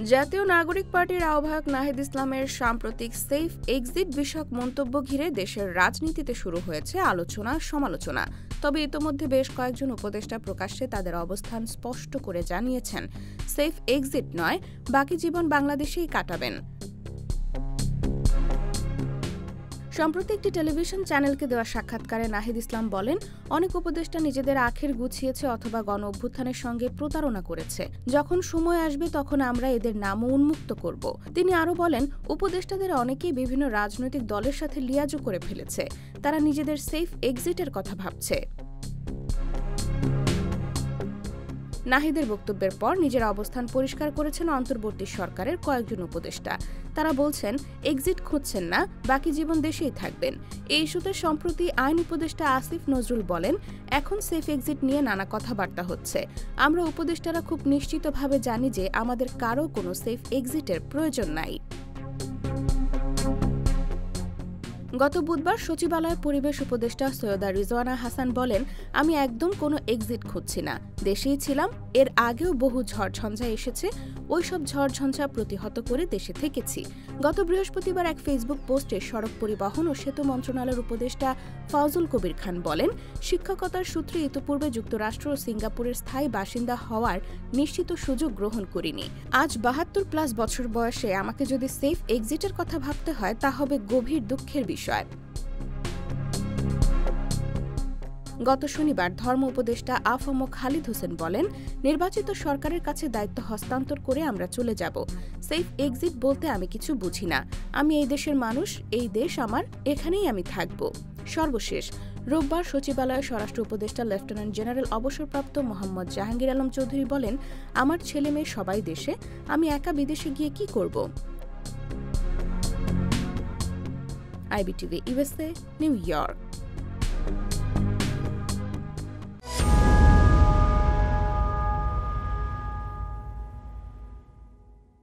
জাতীয় নাগরিক পার্টির আহ্বায়ক নাহিদ ইসলামের সাম্প্রতিক সেফ এক্সিট বিষয়ক মন্তব্য ঘিরে দেশের রাজনীতিতে শুরু হয়েছে আলোচনা সমালোচনা। তবে ইতোমধ্যে বেশ কয়েকজন উপদেষ্টা প্রকাশ্যে তাদের অবস্থান স্পষ্ট করে জানিয়েছেন, সেফ এক্সিট নয়, বাকি জীবন বাংলাদেশেই কাটাবেন। সম্প্রতি একটি টেলিভিশন চ্যানেলকে দেওয়া সাক্ষাৎকারে নাহিদ ইসলাম বলেন, অনেক উপদেষ্টা নিজেদের আখের গুছিয়েছে অথবা গণ অভ্যুত্থানের সঙ্গে প্রতারণা করেছে। যখন সময় আসবে তখন আমরা এদের নামও উন্মুক্ত করব। তিনি আরও বলেন, উপদেষ্টাদের অনেকেই বিভিন্ন রাজনৈতিক দলের সাথে লিয়াজও করে ফেলেছে। তারা নিজেদের সেফ এক্সিটের কথা ভাবছে। নাহিদের বক্তব্যের পর নিজের অবস্থান পরিষ্কার করেছেন অন্তর্বর্তী সরকারের কয়েকজন উপদেষ্টা। তারা বলছেন, এক্সিট খুঁজছেন না, বাকি জীবন দেশেই থাকবেন। এই ইস্যুতে সম্প্রতি আইন উপদেষ্টা আসিফ নজরুল বলেন, এখন সেফ এক্সিট নিয়ে নানা কথাবার্তা হচ্ছে। আমরা উপদেষ্টারা খুব নিশ্চিতভাবে জানি যে আমাদের কারও কোনো সেফ এক্সিটের প্রয়োজন নাই। গত বুধবার সচিবালয়ে পরিবেশ উপদেষ্টা সৈয়দা রিজওয়ানা হাসান বলেন, আমি একদম কোনো এক্সিট খুঁজছি না, দেশেই ছিলাম। এর আগেও বহু ঝড়ঝঞ্ঝা এসেছে, ওই সব ঝড়ঝঞ্ঝা প্রতিহত করে দেশে থেকেছি। গত বৃহস্পতিবার এক ফেসবুক পোস্টে সড়ক পরিবহন ও সেতু মন্ত্রণালয়ের উপদেষ্টা ফজল কবির খান বলেন, শিক্ষকতার সূত্রে ইতিপূর্বে যুক্তরাষ্ট্র ও সিঙ্গাপুরের স্থায়ী বাসিন্দা হওয়ার নিশ্চিত সুযোগ গ্রহণ করিনি। আজ ৭২+ বছর বয়সে আমাকে যদি সেফ এক্সিটের কথা ভাবতে হয়, তা হবে গভীর দুঃখের বিষয়। গত শনিবার ধর্ম উপদেষ্টা আফম খালিদ হোসেন বলেন, নির্বাচিত সরকারের কাছে দায়িত্ব হস্তান্তর করে আমরা চলে যাব। সেফ এক্সিট বলতে আমি কিছু বুঝি না। আমি এই দেশের মানুষ, এই দেশ আমার, এখানেই আমি থাকব। সর্বশেষ রোববার সচিবালয়ে স্বরাষ্ট্র উপদেষ্টা লেফটেন্যান্ট জেনারেল অবসরপ্রাপ্ত মোহাম্মদ জাহাঙ্গীর আলম চৌধুরী বলেন, আমার ছেলে মেয়ে সবাই দেশে, আমি একা বিদেশে গিয়ে কি করব। IBTV USA, new York.